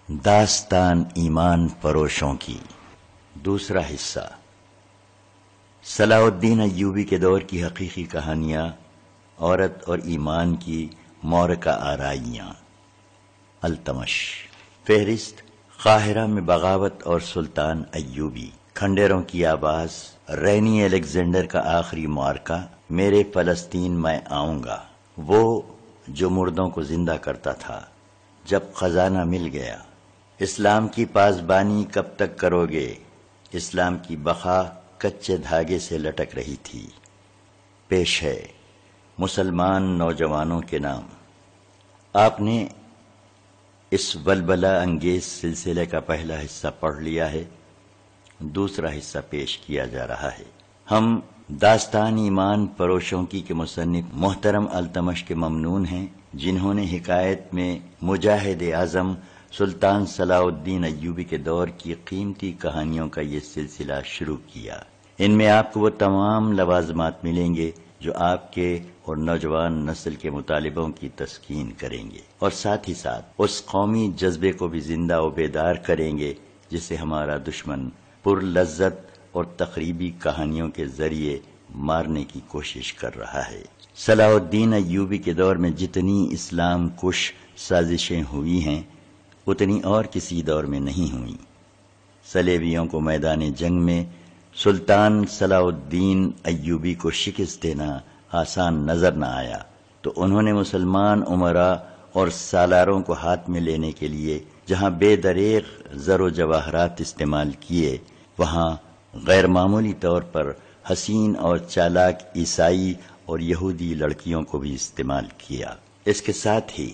داستان ایمان فروشوں کی دوسرا حصہ، صلاح الدین ایوبی کے دور کی حقیقی کہانیاں، عورت اور ایمان کی معرکہ آرائیاں۔ التمش۔ فہرست: قاہرہ میں بغاوت اور سلطان ایوبی، کھنڈیروں کی آواز، رینی الیگزینڈر کا آخری معرکہ، میرے فلسطین میں آؤں گا، وہ جو مردوں کو زندہ کرتا تھا، جب خزانہ مل گیا، اسلام کی پاسبانی کب تک کرو گے، اسلام کی بقا کچے دھاگے سے لٹک رہی تھی۔ پیش ہے مسلمان نوجوانوں کے نام۔ آپ نے اس ولولہ انگیز سلسلے کا پہلا حصہ پڑھ لیا ہے، دوسرا حصہ پیش کیا جا رہا ہے۔ ہم داستان ایمان فروشوں کی کے مصنف محترم التمش کے ممنون ہیں، جنہوں نے حکایت میں مجاہد اعظم سلطان صلاح الدین ایوبی کے دور کی قیمتی کہانیوں کا یہ سلسلہ شروع کیا۔ ان میں آپ کو وہ تمام لوازمات ملیں گے جو آپ کے اور نوجوان نسل کے مطالبوں کی تسکین کریں گے، اور ساتھ ہی ساتھ اس قومی جذبے کو بھی زندہ و بیدار کریں گے جسے ہمارا دشمن پر لذت اور تقریبی کہانیوں کے ذریعے مارنے کی کوشش کر رہا ہے۔ صلاح الدین ایوبی کے دور میں جتنی اسلام کش سازشیں ہوئی ہیں، اتنی اور کسی دور میں نہیں ہوئیں۔ صلیبیوں کو میدان جنگ میں سلطان صلاح الدین ایوبی کو شکست دینا آسان نظر نہ آیا، تو انہوں نے مسلمان امراء اور سالاروں کو ہاتھ میں لینے کے لیے جہاں بے دریغ زر و جواہرات استعمال کیے، وہاں غیر معمولی طور پر حسین اور چالاک عیسائی اور یہودی لڑکیوں کو بھی استعمال کیا۔ اس کے ساتھ ہی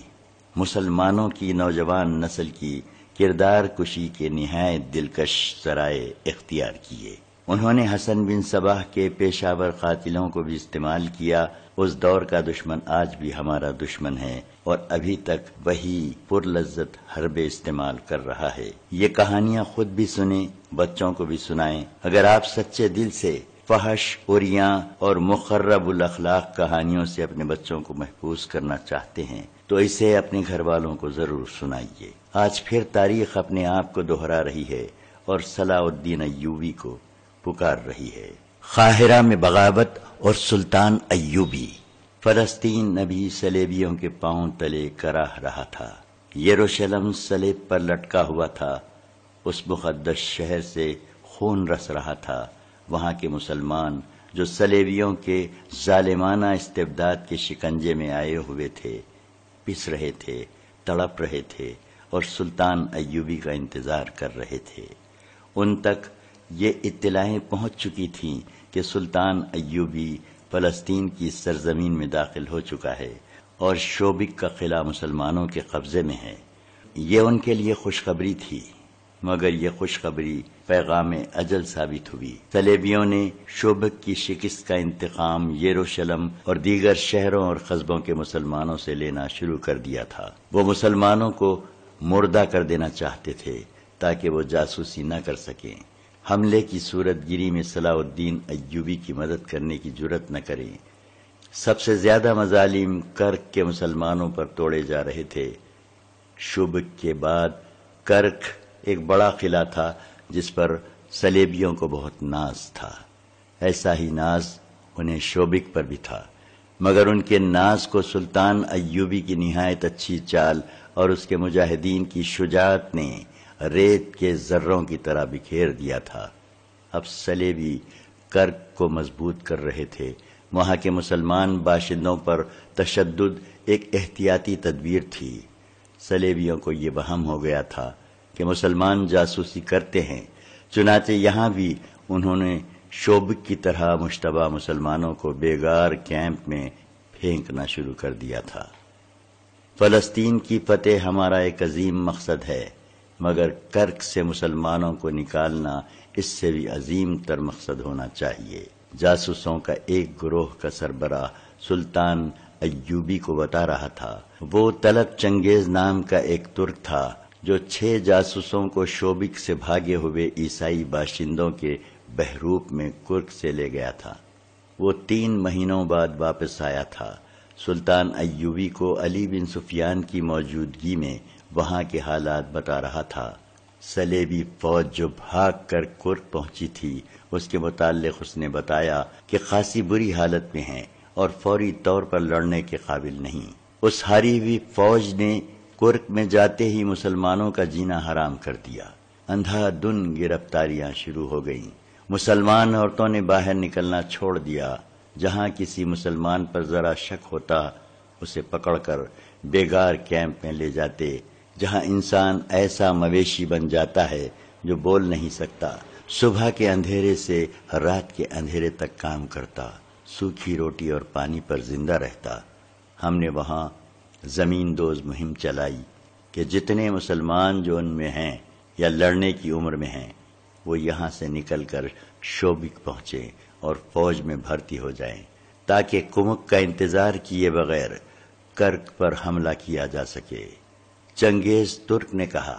مسلمانوں کی نوجوان نسل کی کردار کشی کے نہایت دلکش ذرائع اختیار کیے۔ انہوں نے حسن بن صباح کے پیشہ ور قاتلوں کو بھی استعمال کیا۔ اس دور کا دشمن آج بھی ہمارا دشمن ہے اور ابھی تک وہی پرلذت حربے استعمال کر رہا ہے۔ یہ کہانیاں خود بھی سنیں، بچوں کو بھی سنائیں۔ اگر آپ سچے دل سے فحش، عریاں اور مخرب الاخلاق کہانیوں سے اپنے بچوں کو محفوظ کرنا چاہتے ہیں تو اسے اپنے گھر والوں کو ضرور سنائیے۔ آج پھر تاریخ اپنے آپ کو دہرا رہی ہے اور صلاح الدین ایوبی کو پکار رہی ہے۔ قاہرہ میں بغاوت اور سلطان ایوبی۔ فلسطین ابھی صلیبیوں کے پاؤں تلے کراہ رہا تھا۔ یروشلم صلیب پر لٹکا ہوا تھا، اس مقدس شہر سے خون رس رہا تھا۔ وہاں کے مسلمان جو صلیبیوں کے ظالمانہ استبداد کے شکنجے میں آئے ہوئے تھے، پس رہے تھے، تڑپ رہے تھے اور سلطان ایوبی کا انتظار کر رہے تھے۔ ان تک یہ اطلاعیں پہنچ چکی تھیں کہ سلطان ایوبی فلسطین کی سرزمین میں داخل ہو چکا ہے اور شوبک کا قلعہ مسلمانوں کے قبضے میں ہے۔ یہ ان کے لیے خوشخبری تھی، مگر یہ خوشخبری پیغام اجل ثابت ہوئی۔ صلیبیوں نے شوبک کی شکست کا انتقام یروشلم اور دیگر شہروں اور قصبوں کے مسلمانوں سے لینا شروع کر دیا تھا۔ وہ مسلمانوں کو مردہ کر دینا چاہتے تھے تاکہ وہ جاسوسی نہ کر سکیں، حملے کی صورت گیری میں صلاح الدین ایوبی کی مدد کرنے کی جرت نہ کریں۔ سب سے زیادہ مظالم کرک کے مسلمانوں پر توڑے جا رہے تھے۔ شوبک کے بعد کرک ایک بڑا قلعہ تھا جس پر صلیبیوں کو بہت ناز تھا۔ ایسا ہی ناز انہیں شوبک پر بھی تھا، مگر ان کے ناز کو سلطان ایوبی کی نہایت اچھی چال اور اس کے مجاہدین کی شجاعت نے ریت کے ذروں کی طرح بکھیر دیا تھا۔ اب صلیبی کرک کو مضبوط کر رہے تھے۔ وہاں کے مسلمان باشندوں پر تشدد ایک احتیاطی تدبیر تھی۔ صلیبیوں کو یہ وہم ہو گیا تھا کہ مسلمان جاسوسی کرتے ہیں، چنانچہ یہاں بھی انہوں نے شوبک کی طرح مشتبہ مسلمانوں کو بیگار کیمپ میں پھینکنا شروع کر دیا تھا۔ فلسطین کی فتح ہمارا ایک عظیم مقصد ہے، مگر کرک سے مسلمانوں کو نکالنا اس سے بھی عظیم تر مقصد ہونا چاہیے۔ جاسوسوں کا ایک گروہ کا سربراہ سلطان ایوبی کو بتا رہا تھا۔ وہ طلب چنگیز نام کا ایک ترک تھا جو 6 جاسوسوں کو شوبک سے بھاگے ہوئے عیسائی باشندوں کے بحروپ میں کرک سے لے گیا تھا۔ وہ 3 مہینوں بعد واپس آیا تھا۔ سلطان ایوبی کو علی بن سفیان کی موجودگی میں وہاں کے حالات بتا رہا تھا۔ صلیبی فوج جو بھاگ کر کرک پہنچی تھی، اس کے متعلق اس نے بتایا کہ خاصی بری حالت میں ہیں اور فوری طور پر لڑنے کے قابل نہیں۔ اس ہاری ہوئی فوج نے کرک میں جاتے ہی مسلمانوں کا جینا حرام کر دیا۔ اندھا دن گرفتاریاں شروع ہو گئیں۔ مسلمان عورتوں نے باہر نکلنا چھوڑ دیا۔ جہاں کسی مسلمان پر ذرا شک ہوتا اسے پکڑ کر بیگار کیمپ میں لے جاتے، جہاں انسان ایسا مویشی بن جاتا ہے جو بول نہیں سکتا، صبح کے اندھیرے سے رات کے اندھیرے تک کام کرتا، سوکھی روٹی اور پانی پر زندہ رہتا۔ ہم نے وہاں زمین دوز مہم چلائی کہ جتنے مسلمان جو ان میں ہیں یا لڑنے کی عمر میں ہیں وہ یہاں سے نکل کر شوبک پہنچے اور فوج میں بھرتی ہو جائیں، تاکہ کمک کا انتظار کیے بغیر کرک پر حملہ کیا جا سکے۔ چنگیز ترک نے کہا،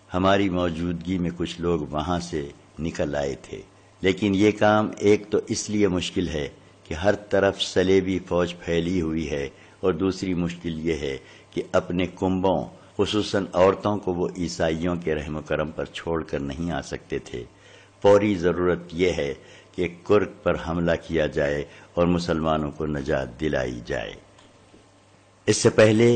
ہماری موجودگی میں کچھ لوگ وہاں سے نکل آئے تھے، لیکن یہ کام ایک تو اس لیے مشکل ہے کہ ہر طرف صلیبی فوج پھیلی ہوئی ہے، اور دوسری مشکل یہ ہے کہ اپنے کنبوں خصوصاً عورتوں کو وہ عیسائیوں کے رحم و کرم پر چھوڑ کر نہیں آ سکتے تھے۔ فوری ضرورت یہ ہے کہ کرک پر حملہ کیا جائے اور مسلمانوں کو نجات دلائی جائے۔ اس سے پہلے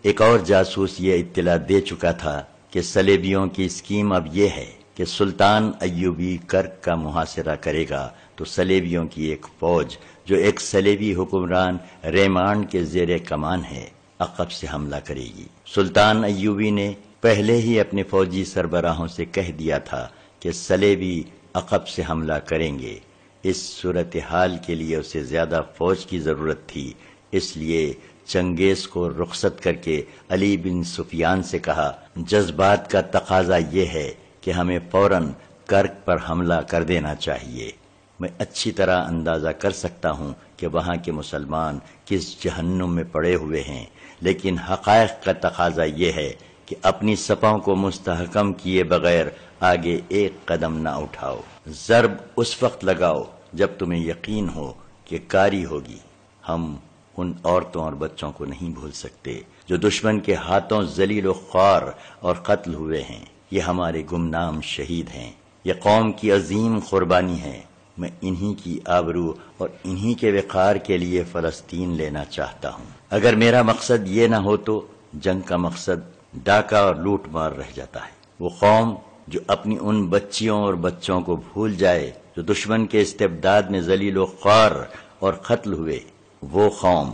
ایک اور جاسوس یہ اطلاع دے چکا تھا کہ صلیبیوں کی اسکیم اب یہ ہے کہ سلطان ایوبی کرک کا محاصرہ کرے گا تو صلیبیوں کی ایک فوج جو ایک صلیبی حکمران ریمانڈ کے زیر کمان ہے عقب سے حملہ کرے گی۔ سلطان ایوبی نے پہلے ہی اپنے فوجی سربراہوں سے کہہ دیا تھا کہ صلیبی عقب سے حملہ کریں گے۔ اس صورتحال کے لیے اسے زیادہ فوج کی ضرورت تھی، اس لیے چنگیز کو رخصت کر کے علی بن سفیان سے کہا، جذبات کا تقاضا یہ ہے کہ ہمیں فوراً کرک پر حملہ کر دینا چاہیے۔ میں اچھی طرح اندازہ کر سکتا ہوں کہ وہاں کے مسلمان کس جہنم میں پڑے ہوئے ہیں، لیکن حقائق کا تقاضا یہ ہے کہ اپنی صفوں کو مستحکم کیے بغیر آگے ایک قدم نہ اٹھاؤ۔ ضرب اس وقت لگاؤ جب تمہیں یقین ہو کہ کاری ہوگی۔ ہم ان عورتوں اور بچوں کو نہیں بھول سکتے جو دشمن کے ہاتھوں ذلیل و خوار اور قتل ہوئے ہیں۔ یہ ہمارے گمنام شہید ہیں، یہ قوم کی عظیم قربانی ہے۔ میں انہی کی آبرو اور انہی کے وقار کے لیے فلسطین لینا چاہتا ہوں۔ اگر میرا مقصد یہ نہ ہو تو جنگ کا مقصد ڈاکہ اور لوٹ مار رہ جاتا ہے۔ وہ قوم جو اپنی ان بچیوں اور بچوں کو بھول جائے جو دشمن کے استبداد میں ذلیل و خوار اور قتل ہوئے، وہ قوم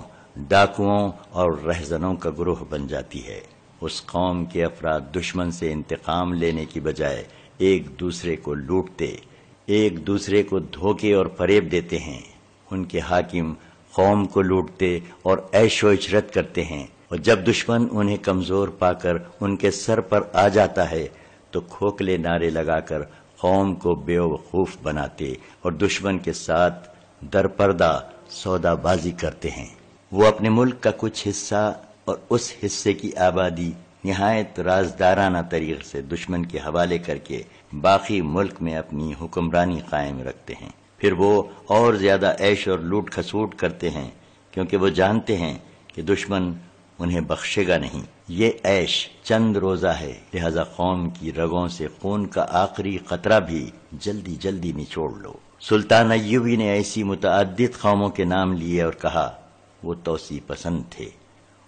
ڈاکوؤں اور رہزنوں کا گروہ بن جاتی ہے۔ اس قوم کے افراد دشمن سے انتقام لینے کی بجائے ایک دوسرے کو لوٹتے، ایک دوسرے کو دھوکے اور فریب دیتے ہیں۔ ان کے حاکم قوم کو لوٹتے اور عیش و عشرت کرتے ہیں، اور جب دشمن انہیں کمزور پا کر ان کے سر پر آ جاتا ہے تو کھوکھلے نعرے لگا کر قوم کو بے وقوف بناتے اور دشمن کے ساتھ درپردہ سودا بازی کرتے ہیں۔ وہ اپنے ملک کا کچھ حصہ اور اس حصے کی آبادی نہایت رازدارانہ طریقے سے دشمن کے حوالے کر کے باقی ملک میں اپنی حکمرانی قائم رکھتے ہیں۔ پھر وہ اور زیادہ عیش اور لوٹ کھسوٹ کرتے ہیں، کیونکہ وہ جانتے ہیں کہ دشمن انہیں بخشے گا نہیں۔ یہ عیش چند روزہ ہے، لہذا قوم کی رگوں سے خون کا آخری قطرہ بھی جلدی جلدی نچوڑ لو۔ سلطان ایوبی نے ایسی متعدد قوموں کے نام لیے اور کہا وہ توسیع پسند تھے۔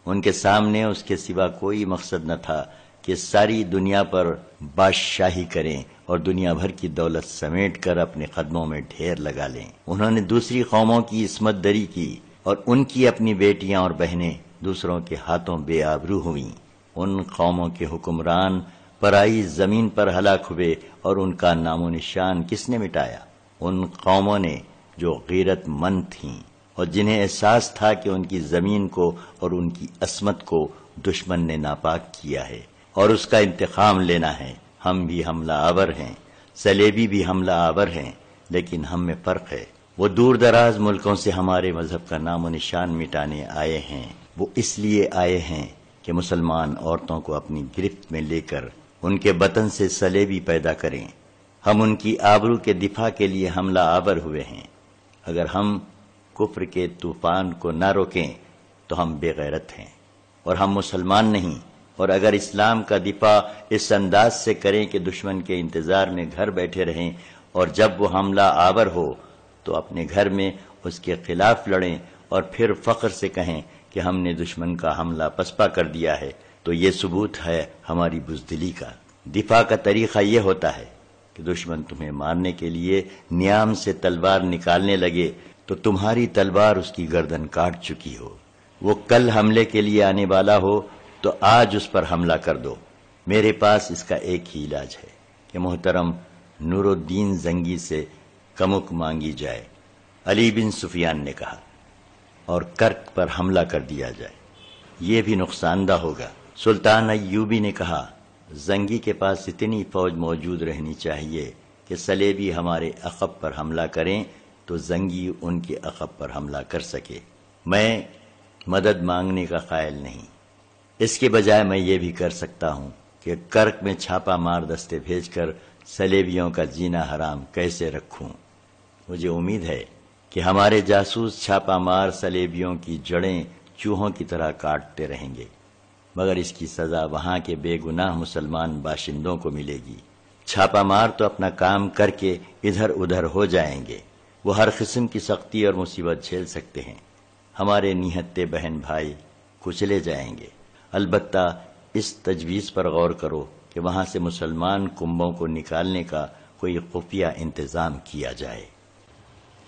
ان کے سامنے اس کے سوا کوئی مقصد نہ تھا کہ ساری دنیا پر بادشاہی کریں اور دنیا بھر کی دولت سمیٹ کر اپنے قدموں میں ڈھیر لگا لیں۔ انہوں نے دوسری قوموں کی عصمت دری کی اور ان کی اپنی بیٹیاں اور بہنیں دوسروں کے ہاتھوں بے آبرو ہوئیں۔ ان قوموں کے حکمران پرائی زمین پر ہلاک ہوئے اور ان کا نام و نشان کس نے مٹایا؟ ان قوموں نے جو غیرت مند تھیں اور جنہیں احساس تھا کہ ان کی زمین کو اور ان کی عصمت کو دشمن نے ناپاک کیا ہے اور اس کا انتقام لینا ہے۔ ہم بھی حملہ آور ہیں، صلیبی بھی حملہ آور ہیں، لیکن ہم میں فرق ہے۔ وہ دور دراز ملکوں سے ہمارے مذہب کا نام و نشان مٹانے آئے ہیں۔ وہ اس لیے آئے ہیں کہ مسلمان عورتوں کو اپنی گرفت میں لے کر ان کے بطن سے صلیبی پیدا کریں۔ ہم ان کی آبرو کے دفاع کے لیے حملہ آور ہوئے ہیں۔ اگر ہم کفر کے طوفان کو نہ روکیں تو ہم بے غیرت ہیں، اور ہم مسلمان نہیں، اور اگر اسلام کا دفاع اس انداز سے کریں کہ دشمن کے انتظار میں گھر بیٹھے رہیں اور جب وہ حملہ آور ہو تو اپنے گھر میں اس کے خلاف لڑیں اور پھر فخر سے کہیں کہ ہم نے دشمن کا حملہ پسپا کر دیا ہے، تو یہ ثبوت ہے ہماری بزدلی کا۔ دفاع کا طریقہ یہ ہوتا ہے کہ دشمن تمہیں مارنے کے لیے نیام سے تلوار نکالنے لگے تو تمہاری تلوار اس کی گردن کاٹ چکی ہو۔ وہ کل حملے کے لیے آنے والا ہو تو آج اس پر حملہ کر دو۔ میرے پاس اس کا ایک ہی علاج ہے کہ محترم نور الدین زنگی سے کمک مانگی جائے، علی بن سفیان نے کہا، اور کرک پر حملہ کر دیا جائے، یہ بھی نقصان دہ ہوگا۔ سلطان ایوبی نے کہا، زنگی کے پاس اتنی فوج موجود رہنی چاہیے کہ صلیبی ہمارے عقب پر حملہ کریں تو زنگی ان کے عقب پر حملہ کر سکے۔ میں مدد مانگنے کا قائل نہیں، اس کے بجائے میں یہ بھی کر سکتا ہوں کہ کرک میں چھاپا مار دستے بھیج کر صلیبیوں کا جینا حرام کیسے رکھوں۔ مجھے امید ہے کہ ہمارے جاسوس چھاپا مار صلیبیوں کی جڑیں چوہوں کی طرح کاٹتے رہیں گے، مگر اس کی سزا وہاں کے بے گناہ مسلمان باشندوں کو ملے گی۔ چھاپا مار تو اپنا کام کر کے ادھر ادھر ہو جائیں گے، وہ ہر قسم کی سختی اور مصیبت جھیل سکتے ہیں، ہمارے نہتے بہن بھائی کچلے جائیں گے۔ البتہ اس تجویز پر غور کرو کہ وہاں سے مسلمان کنبوں کو نکالنے کا کوئی خفیہ انتظام کیا جائے۔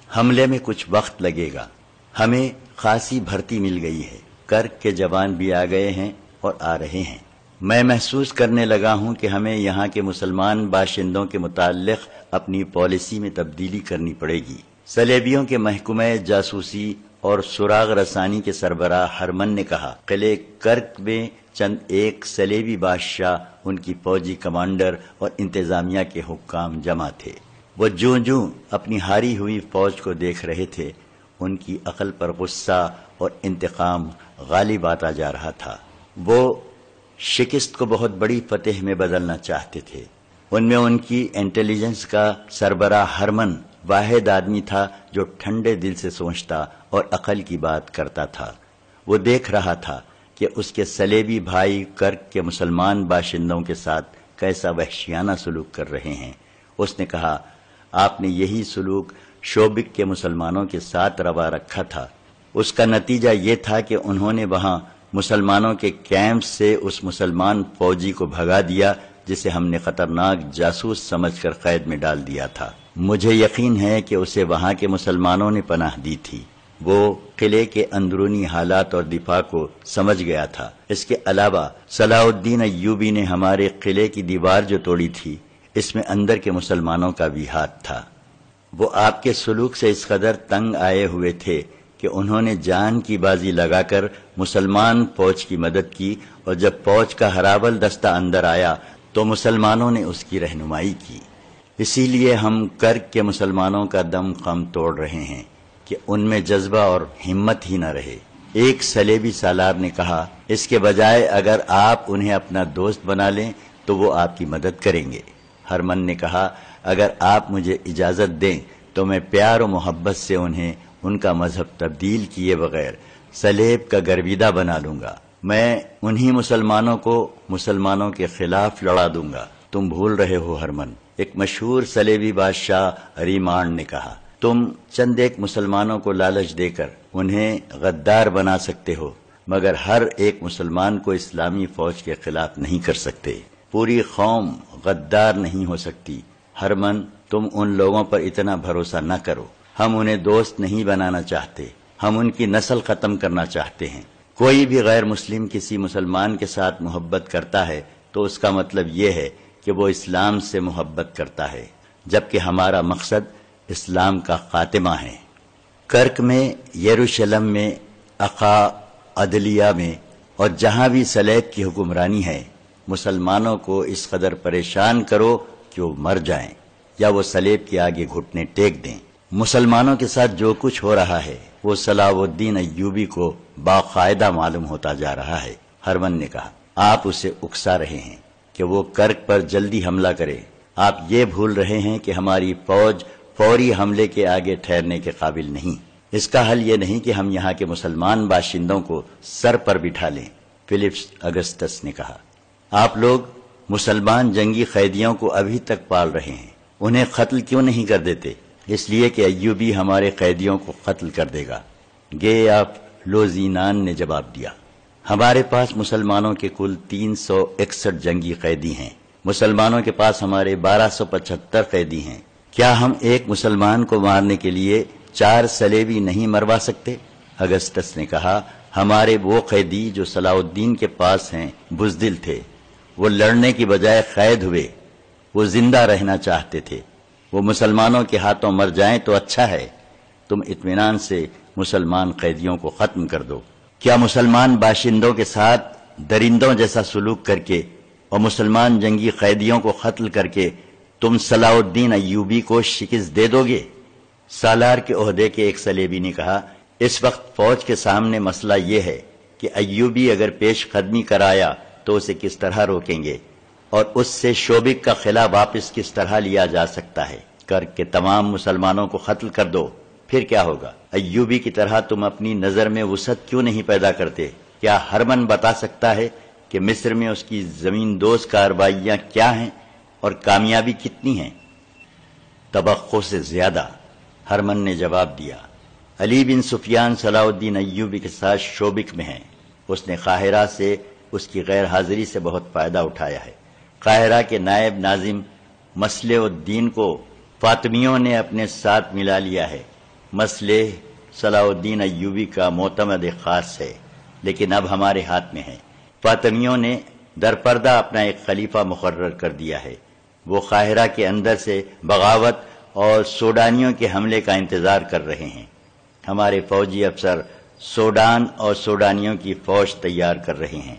حملے میں کچھ وقت لگے گا، ہمیں خاصی بھرتی مل گئی ہے، کرک کے جوان بھی آ گئے ہیں اور آ رہے ہیں۔ میں محسوس کرنے لگا ہوں کہ ہمیں یہاں کے مسلمان باشندوں کے متعلق اپنی پالیسی میں تبدیلی کرنی پڑے گی۔ صلیبیوں کے محکمہ جاسوسی اور سراغ رسانی کے سربراہ ہرمن نے کہا، قلعے کرک میں چند ایک صلیبی بادشاہ، ان کی فوجی کمانڈر اور انتظامیہ کے حکام جمع تھے۔ وہ جوں اپنی ہاری ہوئی فوج کو دیکھ رہے تھے، ان کی عقل پر غصہ اور انتقام غالب آتا جا رہا تھا۔ وہ شکست کو بہت بڑی فتح میں بدلنا چاہتے تھے۔ ان میں ان کی انٹیلیجنس کا سربراہ ہرمن واحد آدمی تھا جو ٹھنڈے دل سے سوچتا اور عقل کی بات کرتا تھا۔ وہ دیکھ رہا تھا کہ اس کے صلیبی بھائی کرک کے مسلمان باشندوں کے ساتھ کیسا وحشیانہ سلوک کر رہے ہیں۔ اس نے کہا، آپ نے یہی سلوک شوبک کے مسلمانوں کے ساتھ روا رکھا تھا۔ اس کا نتیجہ یہ تھا کہ انہوں نے وہاں مسلمانوں کے کیمپ سے اس مسلمان فوجی کو بھگا دیا جسے ہم نے خطرناک جاسوس سمجھ کر قید میں ڈال دیا تھا۔ مجھے یقین ہے کہ اسے وہاں کے مسلمانوں نے پناہ دی تھی۔ وہ قلعے کے اندرونی حالات اور دفاع کو سمجھ گیا تھا۔ اس کے علاوہ صلاح الدین ایوبی نے ہمارے قلعے کی دیوار جو توڑی تھی، اس میں اندر کے مسلمانوں کا بھی ہاتھ تھا۔ وہ آپ کے سلوک سے اس قدر تنگ آئے ہوئے تھے کہ انہوں نے جان کی بازی لگا کر مسلمان فوج کی مدد کی، اور جب فوج کا ہراول دستہ اندر آیا تو مسلمانوں نے اس کی رہنمائی کی۔ اسی لیے ہم کرک کے مسلمانوں کا دم خم توڑ رہے ہیں کہ ان میں جذبہ اور ہمت ہی نہ رہے۔ ایک صلیبی سالار نے کہا، اس کے بجائے اگر آپ انہیں اپنا دوست بنا لیں تو وہ آپ کی مدد کریں گے۔ ہرمن نے کہا، اگر آپ مجھے اجازت دیں تو میں پیار و محبت سے انہیں ان کا مذہب تبدیل کیے بغیر صلیب کا گرویدہ بنا لوں گا۔ میں انہی مسلمانوں کو مسلمانوں کے خلاف لڑا دوں گا۔ تم بھول رہے ہو ہرمن، ایک مشہور صلیبی بادشاہ ریمانڈ نے کہا، تم چند ایک مسلمانوں کو لالچ دے کر انہیں غدار بنا سکتے ہو، مگر ہر ایک مسلمان کو اسلامی فوج کے خلاف نہیں کر سکتے۔ پوری قوم غدار نہیں ہو سکتی۔ ہرمن، تم ان لوگوں پر اتنا بھروسہ نہ کرو، ہم انہیں دوست نہیں بنانا چاہتے، ہم ان کی نسل ختم کرنا چاہتے ہیں۔ کوئی بھی غیر مسلم کسی مسلمان کے ساتھ محبت کرتا ہے تو اس کا مطلب یہ ہے کہ وہ اسلام سے محبت کرتا ہے، جبکہ ہمارا مقصد اسلام کا خاتمہ ہے۔ کرک میں، یروشلم میں، عقا، عدلیہ میں اور جہاں بھی صلیب کی حکمرانی ہے، مسلمانوں کو اس قدر پریشان کرو کہ وہ مر جائیں یا وہ صلیب کے آگے گھٹنے ٹیک دیں۔ مسلمانوں کے ساتھ جو کچھ ہو رہا ہے وہ صلاح الدین ایوبی کو باقاعدہ معلوم ہوتا جا رہا ہے۔ ہرمن نے کہا، آپ اسے اکسا رہے ہیں کہ وہ کرک پر جلدی حملہ کرے۔ آپ یہ بھول رہے ہیں کہ ہماری فوج فوری حملے کے آگے ٹھہرنے کے قابل نہیں۔ اس کا حل یہ نہیں کہ ہم یہاں کے مسلمان باشندوں کو سر پر بٹھا لیں۔ فلپس اگسٹس نے کہا، آپ لوگ مسلمان جنگی قیدیوں کو ابھی تک پال رہے ہیں، انہیں قتل کیوں نہیں کر دیتے؟ اس لیے کہ ایوبی ہمارے قیدیوں کو قتل کر دے گا۔ گے آف لوزینان نے جواب دیا، ہمارے پاس مسلمانوں کے کل 361 جنگی قیدی ہیں، مسلمانوں کے پاس ہمارے 1275 قیدی ہیں، کیا ہم ایک مسلمان کو مارنے کے لیے 4 صلیبی نہیں مروا سکتے؟ اگسٹس نے کہا، ہمارے وہ قیدی جو صلاح الدین کے پاس ہیں بزدل تھے، وہ لڑنے کی بجائے قید ہوئے، وہ زندہ رہنا چاہتے تھے، وہ مسلمانوں کے ہاتھوں مر جائیں تو اچھا ہے، تم اطمینان سے مسلمان قیدیوں کو ختم کر دو۔ کیا مسلمان باشندوں کے ساتھ درندوں جیسا سلوک کر کے اور مسلمان جنگی قیدیوں کو قتل کر کے تم صلاح الدین ایوبی کو شکست دے دو گے؟ سالار کے عہدے کے ایک صلیبی نے کہا، اس وقت فوج کے سامنے مسئلہ یہ ہے کہ ایوبی اگر پیش قدمی کرایا تو اسے کس طرح روکیں گے، اور اس سے شوبک کا قلعہ واپس کس طرح لیا جا سکتا ہے؟ کر کے تمام مسلمانوں کو قتل کر دو، پھر کیا ہوگا؟ ایوبی کی طرح تم اپنی نظر میں وسعت کیوں نہیں پیدا کرتے؟ کیا ہرمن بتا سکتا ہے کہ مصر میں اس کی زمین دوز کارروائیاں کیا ہیں اور کامیابی کتنی ہیں؟ توقع سے زیادہ، ہرمن نے جواب دیا۔ علی بن سفیان صلاح الدین ایوبی کے ساتھ شوبک میں ہیں، اس نے قاہرہ سے اس کی غیر حاضری سے بہت فائدہ اٹھایا ہے۔ قاہرہ کے نائب ناظم مصلح الدین کو فاطمیوں نے اپنے ساتھ ملا لیا ہے۔ مصلح صلاح الدین ایوبی کا معتمد خاص ہے، لیکن اب ہمارے ہاتھ میں ہے۔ فاطمیوں نے درپردہ اپنا ایک خلیفہ مقرر کر دیا ہے، وہ قاہرہ کے اندر سے بغاوت اور سوڈانیوں کے حملے کا انتظار کر رہے ہیں۔ ہمارے فوجی افسر سوڈان اور سوڈانیوں کی فوج تیار کر رہے ہیں۔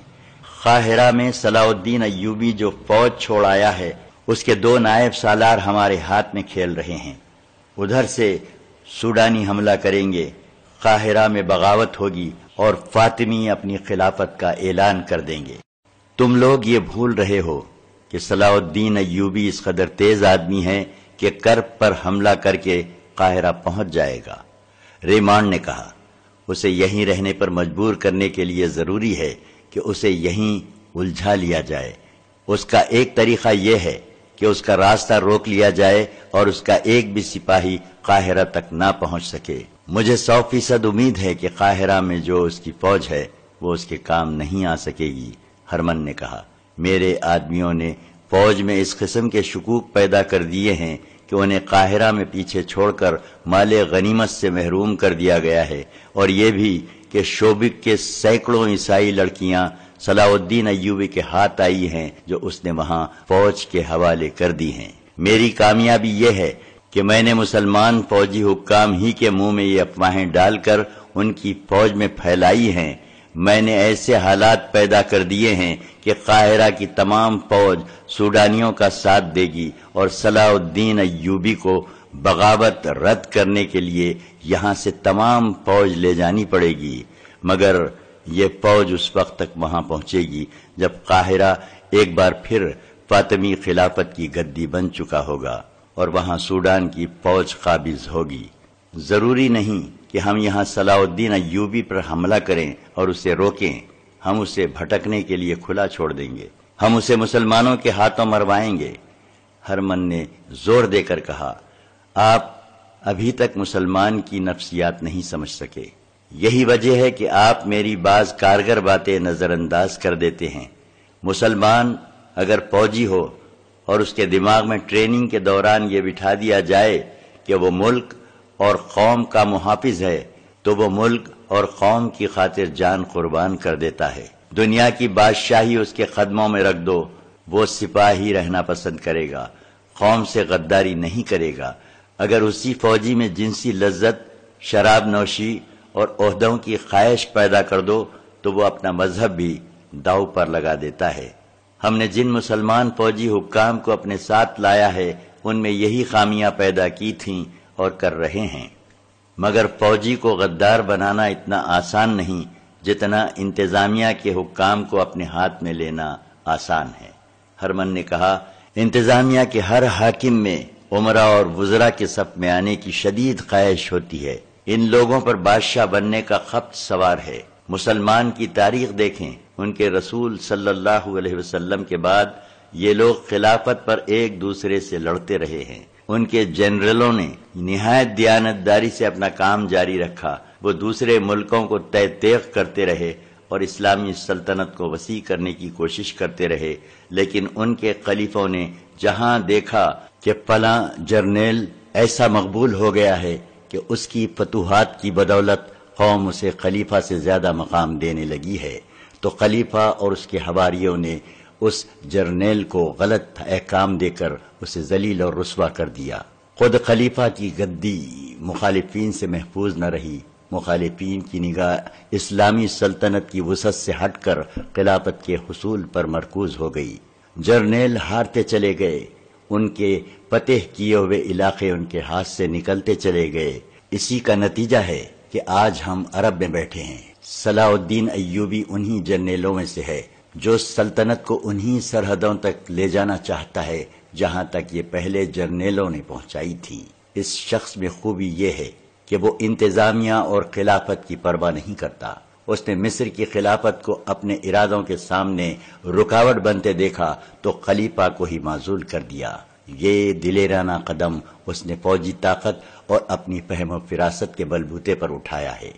قاہرہ میں صلاح الدین ایوبی جو فوج چھوڑ آیا ہے، اس کے 2 نائب سالار ہمارے ہاتھ میں کھیل رہے ہیں۔ ادھر سے سوڈانی حملہ کریں گے، قاہرہ میں بغاوت ہوگی اور فاطمی اپنی خلافت کا اعلان کر دیں گے۔ تم لوگ یہ بھول رہے ہو کہ صلاح الدین ایوبی اس قدر تیز آدمی ہے کہ کرب پر حملہ کر کے قاہرہ پہنچ جائے گا۔ ریمانڈ نے کہا، اسے یہیں رہنے پر مجبور کرنے کے لیے ضروری ہے کہ اسے یہیں الجھا لیا جائے۔ اس کا ایک طریقہ یہ ہے کہ اس کا راستہ روک لیا جائے اور اس کا ایک بھی سپاہی قاہرہ تک نہ پہنچ سکے۔ مجھے 100% امید ہے کہ قاہرہ میں جو اس کی فوج ہے وہ اس کے کام نہیں آ سکے گی، ہرمن نے کہا۔ میرے آدمیوں نے فوج میں اس قسم کے شکوک پیدا کر دیے ہیں کہ انہیں قاہرہ میں پیچھے چھوڑ کر مال غنیمت سے محروم کر دیا گیا ہے، اور یہ بھی کہ شوبک کے سینکڑوں عیسائی لڑکیاں صلاح الدین ایوبی کے ہاتھ آئی ہیں جو اس نے وہاں فوج کے حوالے کر دی ہیں۔ میری کامیابی یہ ہے کہ میں نے مسلمان فوجی حکام ہی کے منہ میں یہ افواہیں ڈال کر ان کی فوج میں پھیلائی ہیں۔ میں نے ایسے حالات پیدا کر دیے ہیں کہ قاہرہ کی تمام فوج سوڈانیوں کا ساتھ دے گی اور صلاح الدین ایوبی کو بغاوت رد کرنے کے لیے یہاں سے تمام فوج لے جانی پڑے گی، مگر یہ فوج اس وقت تک وہاں پہنچے گی جب قاہرہ ایک بار پھر فاطمی خلافت کی گدی بن چکا ہوگا اور وہاں سوڈان کی فوج قابض ہوگی۔ ضروری نہیں کہ ہم یہاں صلاح الدین ایوبی پر حملہ کریں اور اسے روکیں، ہم اسے بھٹکنے کے لیے کھلا چھوڑ دیں گے، ہم اسے مسلمانوں کے ہاتھوں مروائیں گے۔ ہرمن نے زور دے کر کہا، آپ ابھی تک مسلمان کی نفسیات نہیں سمجھ سکے، یہی وجہ ہے کہ آپ میری بعض کارگر باتیں نظر انداز کر دیتے ہیں۔ مسلمان اگر فوجی ہو اور اس کے دماغ میں ٹریننگ کے دوران یہ بٹھا دیا جائے کہ وہ ملک اور قوم کا محافظ ہے، تو وہ ملک اور قوم کی خاطر جان قربان کر دیتا ہے۔ دنیا کی بادشاہی اس کے قدموں میں رکھ دو، وہ سپاہی رہنا پسند کرے گا، قوم سے غداری نہیں کرے گا۔ اگر اسی فوجی میں جنسی لذت، شراب نوشی اور عہدوں کی خواہش پیدا کر دو تو وہ اپنا مذہب بھی داؤ پر لگا دیتا ہے۔ ہم نے جن مسلمان فوجی حکام کو اپنے ساتھ لایا ہے ان میں یہی خامیاں پیدا کی تھیں اور کر رہے ہیں، مگر فوجی کو غدار بنانا اتنا آسان نہیں جتنا انتظامیہ کے حکام کو اپنے ہاتھ میں لینا آسان ہے۔ ہرمن نے کہا، انتظامیہ کے ہر حاکم میں عمرا اور وزراء کے صف میں آنے کی شدید خواہش ہوتی ہے۔ ان لوگوں پر بادشاہ بننے کا خبت سوار ہے۔ مسلمان کی تاریخ دیکھیں، ان کے رسول صلی اللہ علیہ وسلم کے بعد یہ لوگ خلافت پر ایک دوسرے سے لڑتے رہے ہیں۔ ان کے جنرلوں نے نہایت دیانتداری سے اپنا کام جاری رکھا، وہ دوسرے ملکوں کو تیغ کرتے رہے اور اسلامی سلطنت کو وسیع کرنے کی کوشش کرتے رہے، لیکن ان کے خلیفوں نے جہاں دیکھا کہ فلاں جرنیل ایسا مقبول ہو گیا ہے کہ اس کی فتوحات کی بدولت قوم اسے خلیفہ سے زیادہ مقام دینے لگی ہے، تو خلیفہ اور اس کے حواریوں نے اس جرنیل کو غلط احکام دے کر اسے ذلیل اور رسوا کر دیا۔ خود خلیفہ کی گدی مخالفین سے محفوظ نہ رہی، مخالفین کی نگاہ اسلامی سلطنت کی وسعت سے ہٹ کر خلافت کے حصول پر مرکوز ہو گئی۔ جرنیل ہارتے چلے گئے، ان کے فتح کیے ہوئے علاقے ان کے ہاتھ سے نکلتے چلے گئے۔ اسی کا نتیجہ ہے کہ آج ہم عرب میں بیٹھے ہیں۔ صلاح الدین ایوبی انہی جرنیلوں میں سے ہے جو سلطنت کو انہی سرحدوں تک لے جانا چاہتا ہے جہاں تک یہ پہلے جرنیلوں نے پہنچائی تھی۔ اس شخص میں خوبی یہ ہے کہ وہ انتظامیہ اور خلافت کی پرواہ نہیں کرتا۔ اس نے مصر کی خلافت کو اپنے ارادوں کے سامنے رکاوٹ بنتے دیکھا تو خلیفہ کو ہی معزول کر دیا۔ یہ دلیرانہ قدم اس نے فوجی طاقت اور اپنی فہم و فراست کے بلبوتے پر اٹھایا ہے۔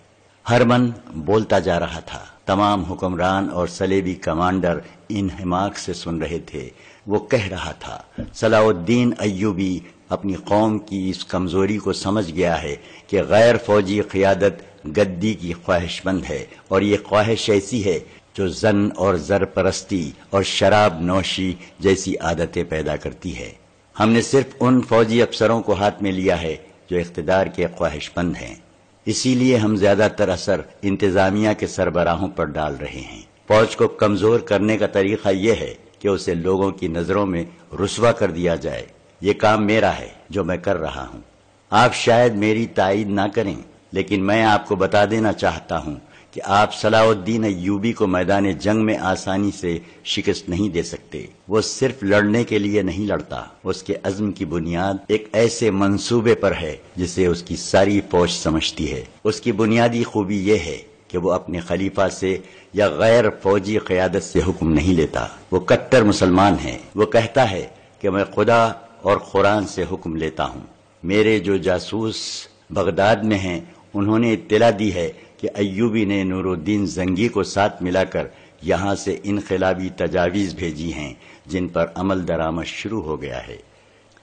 ہرمن بولتا جا رہا تھا، تمام حکمران اور صلیبی کمانڈر انہماک سے سن رہے تھے۔ وہ کہہ رہا تھا، صلاح الدین ایوبی اپنی قوم کی اس کمزوری کو سمجھ گیا ہے کہ غیر فوجی قیادت گدی کی خواہش مند ہے، اور یہ خواہش ایسی ہے جو زن اور زر پرستی اور شراب نوشی جیسی عادتیں پیدا کرتی ہے۔ ہم نے صرف ان فوجی افسروں کو ہاتھ میں لیا ہے جو اقتدار کے خواہش مند ہیں، اسی لیے ہم زیادہ تر اثر انتظامیہ کے سربراہوں پر ڈال رہے ہیں۔ فوج کو کمزور کرنے کا طریقہ یہ ہے کہ اسے لوگوں کی نظروں میں رسوا کر دیا جائے۔ یہ کام میرا ہے جو میں کر رہا ہوں۔ آپ شاید میری تائید نہ کریں، لیکن میں آپ کو بتا دینا چاہتا ہوں کہ آپ صلاح الدین ایوبی کو میدان جنگ میں آسانی سے شکست نہیں دے سکتے۔ وہ صرف لڑنے کے لیے نہیں لڑتا، اس کے عزم کی بنیاد ایک ایسے منصوبے پر ہے جسے اس کی ساری فوج سمجھتی ہے۔ اس کی بنیادی خوبی یہ ہے کہ وہ اپنے خلیفہ سے یا غیر فوجی قیادت سے حکم نہیں لیتا۔ وہ کٹر مسلمان ہے۔ وہ کہتا ہے کہ میں خدا اور قرآن سے حکم لیتا ہوں۔ میرے جو جاسوس بغداد میں ہیں انہوں نے اطلاع دی ہے کہ ایوبی نے نور الدین زنگی کو ساتھ ملا کر یہاں سے انقلابی تجاویز بھیجی ہیں جن پر عمل درآمد شروع ہو گیا ہے۔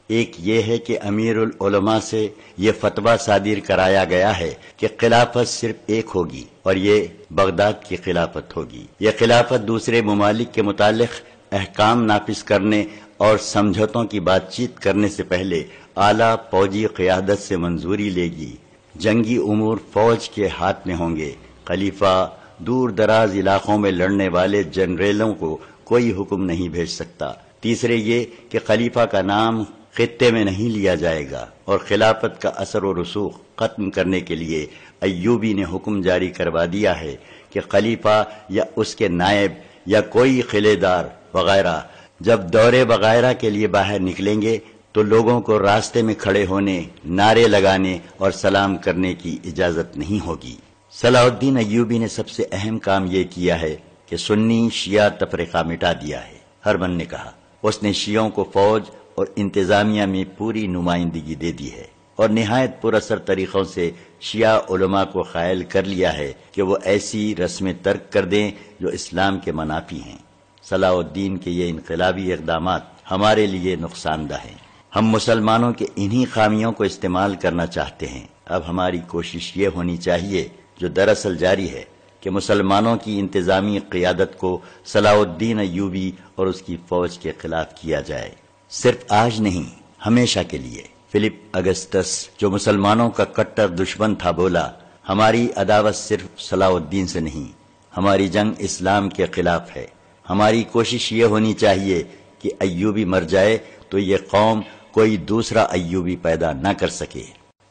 ایک یہ ہے کہ امیر العلماء سے یہ فتویٰ صادر کرایا گیا ہے کہ خلافت صرف ایک ہوگی اور یہ بغداد کی خلافت ہوگی۔ یہ خلافت دوسرے ممالک کے متعلق احکام نافذ کرنے اور سمجھوتوں کی بات چیت کرنے سے پہلے اعلیٰ فوجی قیادت سے منظوری لے گی۔ جنگی امور فوج کے ہاتھ میں ہوں گے۔ خلیفہ دور دراز علاقوں میں لڑنے والے جنرلوں کو کوئی حکم نہیں بھیج سکتا۔ تیسرے یہ کہ خلیفہ کا نام خطے میں نہیں لیا جائے گا، اور خلافت کا اثر و رسوخ ختم کرنے کے لیے ایوبی نے حکم جاری کروا دیا ہے کہ خلیفہ یا اس کے نائب یا کوئی قلعے دار وغیرہ جب دورے وغیرہ کے لیے باہر نکلیں گے تو لوگوں کو راستے میں کھڑے ہونے، نعرے لگانے اور سلام کرنے کی اجازت نہیں ہوگی۔ صلاح الدین ایوبی نے سب سے اہم کام یہ کیا ہے کہ سنی شیعہ تفرقہ مٹا دیا ہے۔ ہرمن نے کہا، اس نے شیعوں کو فوج اور انتظامیہ میں پوری نمائندگی دے دی ہے اور نہایت پر اثر طریقوں سے شیعہ علماء کو قائل کر لیا ہے کہ وہ ایسی رسمیں ترک کر دیں جو اسلام کے منافی ہیں۔ صلاح الدین کے یہ انقلابی اقدامات ہمارے لیے نقصان دہ ہیں۔ ہم مسلمانوں کے انہی خامیوں کو استعمال کرنا چاہتے ہیں۔ اب ہماری کوشش یہ ہونی چاہیے، جو دراصل جاری ہے، کہ مسلمانوں کی انتظامی قیادت کو صلاح الدین ایوبی اور اس کی فوج کے خلاف کیا جائے، صرف آج نہیں، ہمیشہ کے لیے۔ فلپ اگسٹس جو مسلمانوں کا کٹر دشمن تھا بولا، ہماری عداوت صرف صلاح الدین سے نہیں، ہماری جنگ اسلام کے خلاف ہے۔ ہماری کوشش یہ ہونی چاہیے کہ ایوبی مر جائے تو یہ قوم کوئی دوسرا ایوبی پیدا نہ کر سکے۔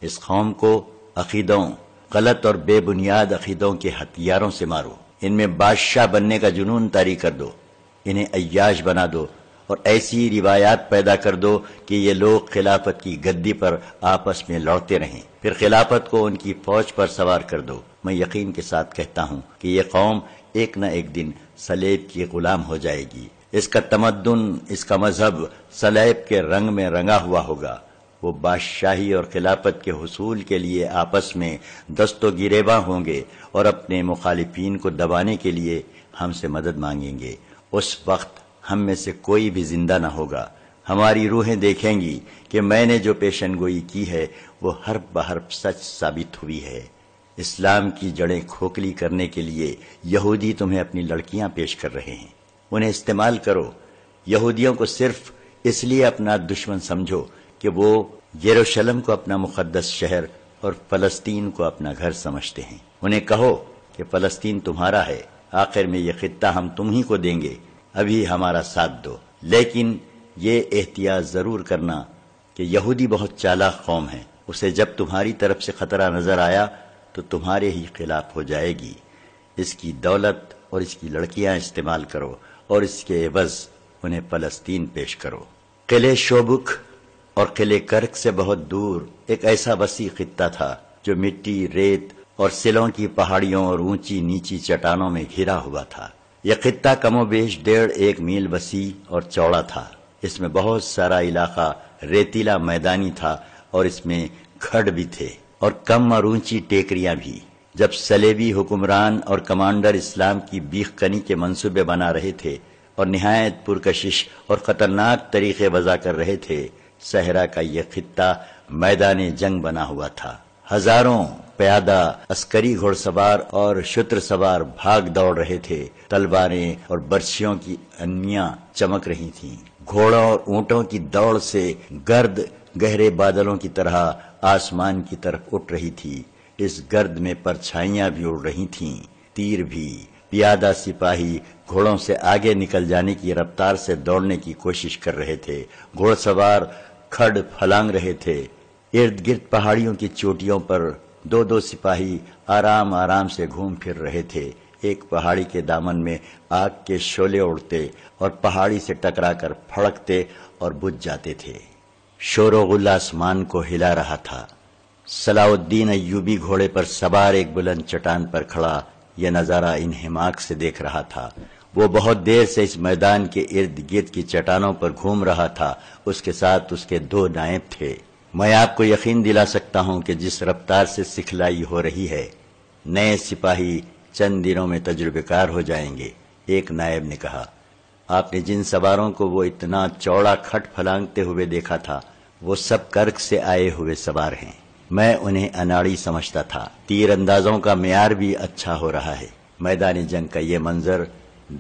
اس قوم کو عقیدوں، غلط اور بے بنیاد عقیدوں کے ہتھیاروں سے مارو، ان میں بادشاہ بننے کا جنون طاری کر دو، انہیں عیاش بنا دو اور ایسی روایات پیدا کر دو کہ یہ لوگ خلافت کی گدی پر آپس میں لڑتے رہیں، پھر خلافت کو ان کی فوج پر سوار کر دو۔ میں یقین کے ساتھ کہتا ہوں کہ یہ قوم ایک نہ ایک دن صلیب کی غلام ہو جائے گی۔ اس کا تمدن، اس کا مذہب صلیب کے رنگ میں رنگا ہوا ہوگا۔ وہ بادشاہی اور خلافت کے حصول کے لیے آپس میں دست و گریباں ہوں گے اور اپنے مخالفین کو دبانے کے لیے ہم سے مدد مانگیں گے۔ اس وقت ہم میں سے کوئی بھی زندہ نہ ہوگا۔ ہماری روحیں دیکھیں گی کہ میں نے جو پیشن گوئی کی ہے وہ حرف بحرف سچ ثابت ہوئی ہے۔ اسلام کی جڑیں کھوکھلی کرنے کے لیے یہودی تمہیں اپنی لڑکیاں پیش کر رہے ہیں، انہیں استعمال کرو۔ یہودیوں کو صرف اس لیے اپنا دشمن سمجھو کہ وہ یروشلم کو اپنا مقدس شہر اور فلسطین کو اپنا گھر سمجھتے ہیں۔ انہیں کہو کہ فلسطین تمہارا ہے، آخر میں یہ خطہ ہم تم ہی کو دیں گے، ابھی ہمارا ساتھ دو۔ لیکن یہ احتیاط ضرور کرنا کہ یہودی بہت چالاک قوم ہے، اسے جب تمہاری طرف سے خطرہ نظر آیا تو تمہارے ہی خلاف ہو جائے گی۔ اس کی دولت اور اس کی لڑکیاں استعمال کرو اور اس کے عوض انہیں فلسطین پیش کرو۔ قلعے شوبک اور قلعے کرک سے بہت دور ایک ایسا وسیع خطہ تھا جو مٹی، ریت اور سلوں کی پہاڑیوں اور اونچی نیچی چٹانوں میں گھرا ہوا تھا۔ یہ خطہ کم و بیش 1.5 میل وسیع اور چوڑا تھا۔ اس میں بہت سارا علاقہ ریتیلا میدانی تھا اور اس میں کھڈ بھی تھے اور کم اور اونچی ٹیکریاں بھی۔ جب صلیبی حکمران اور کمانڈر اسلام کی بیخ کنی کے منصوبے بنا رہے تھے اور نہایت پرکشش اور خطرناک طریقے وضع کر رہے تھے، صحرا کا یہ خطہ میدان جنگ بنا ہوا تھا۔ ہزاروں پیادہ، عسکری گھوڑ سوار اور شتر سوار بھاگ دوڑ رہے تھے۔ تلواریں اور برچھیوں کی انمیاں چمک رہی تھیں۔ گھوڑوں اور اونٹوں کی دوڑ سے گرد گہرے بادلوں کی طرح آسمان کی طرف اٹھ رہی تھی۔ اس گرد میں پرچھائیاں بھی اڑ رہی تھیں، تیر بھی۔ پیادہ سپاہی گھوڑوں سے آگے نکل جانے کی رفتار سے دوڑنے کی کوشش کر رہے تھے۔ گھوڑ سوار کھڈ پھلانگ رہے تھے۔ ارد گرد پہاڑیوں کی چوٹیوں پر 2 سپاہی آرام آرام سے گھوم پھر رہے تھے۔ ایک پہاڑی کے دامن میں آگ کے شعلے اڑتے اور پہاڑی سے ٹکرا کر پھڑکتے اور بجھ جاتے تھے۔ شور و غل آسمان کو ہلا رہا تھا۔ صلاح الدین ایوبی گھوڑے پر سوار ایک بلند چٹان پر کھڑا یہ نظارہ انہماک سے دیکھ رہا تھا۔ وہ بہت دیر سے اس میدان کے ارد گرد کی چٹانوں پر گھوم رہا تھا۔ اس کے ساتھ اس کے 2 نائب تھے۔ میں آپ کو یقین دلا سکتا ہوں کہ جس رفتار سے سکھلائی ہو رہی ہے، نئے سپاہی چند دنوں میں تجربے کار ہو جائیں گے۔ ایک نائب نے کہا، آپ نے جن سواروں کو وہ اتنا چوڑا کھڈ پھلانگتے ہوئے دیکھا تھا، وہ سب کرک سے آئے ہوئے سوار ہیں۔ میں انہیں اناڑی سمجھتا تھا۔ تیر اندازوں کا معیار بھی اچھا ہو رہا ہے۔ میدان جنگ کا یہ منظر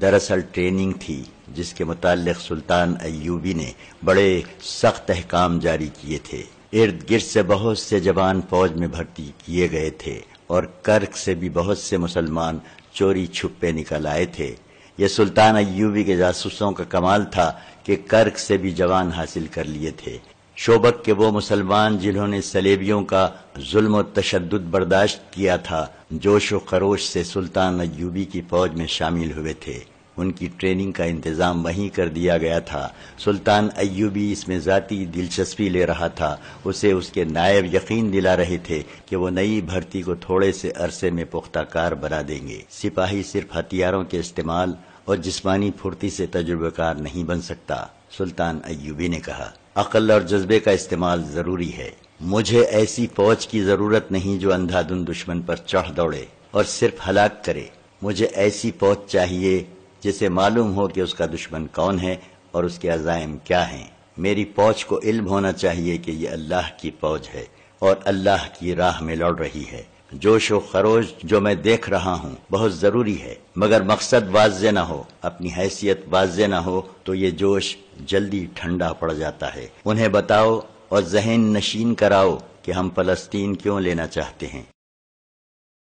دراصل ٹریننگ تھی جس کے متعلق سلطان ایوبی نے بڑے سخت احکام جاری کیے تھے۔ ارد گرد سے بہت سے جوان فوج میں بھرتی کیے گئے تھے اور کرک سے بھی بہت سے مسلمان چوری چھپے نکل آئے تھے۔ یہ سلطان ایوبی کے جاسوسوں کا کمال تھا کہ کرک سے بھی جوان حاصل کر لیے تھے۔ شوبک کے وہ مسلمان جنہوں نے صلیبیوں کا ظلم و تشدد برداشت کیا تھا، جوش و خروش سے سلطان ایوبی کی فوج میں شامل ہوئے تھے۔ ان کی ٹریننگ کا انتظام وہیں کر دیا گیا تھا۔ سلطان ایوبی اس میں ذاتی دلچسپی لے رہا تھا۔ اسے اس کے نائب یقین دلا رہے تھے کہ وہ نئی بھرتی کو تھوڑے سے عرصے میں پختہ کار بنا دیں گے۔ سپاہی صرف ہتھیاروں کے استعمال اور جسمانی پھرتی سے تجربہ کار نہیں بن سکتا۔ سلطان ایوبی نے کہا، عقل اور جذبے کا استعمال ضروری ہے۔ مجھے ایسی فوج کی ضرورت نہیں جو اندھا دھند دشمن پر چڑھ دوڑے اور صرف ہلاک کرے۔ مجھے ایسی فوج چاہیے جسے معلوم ہو کہ اس کا دشمن کون ہے اور اس کے عزائم کیا ہیں۔ میری فوج کو علم ہونا چاہیے کہ یہ اللہ کی فوج ہے اور اللہ کی راہ میں لڑ رہی ہے۔ جوش و خروش جو میں دیکھ رہا ہوں بہت ضروری ہے، مگر مقصد واضح نہ ہو، اپنی حیثیت واضح نہ ہو تو یہ جوش جلدی ٹھنڈا پڑ جاتا ہے۔ انہیں بتاؤ اور ذہن نشین کراؤ کہ ہم فلسطین کیوں لینا چاہتے ہیں۔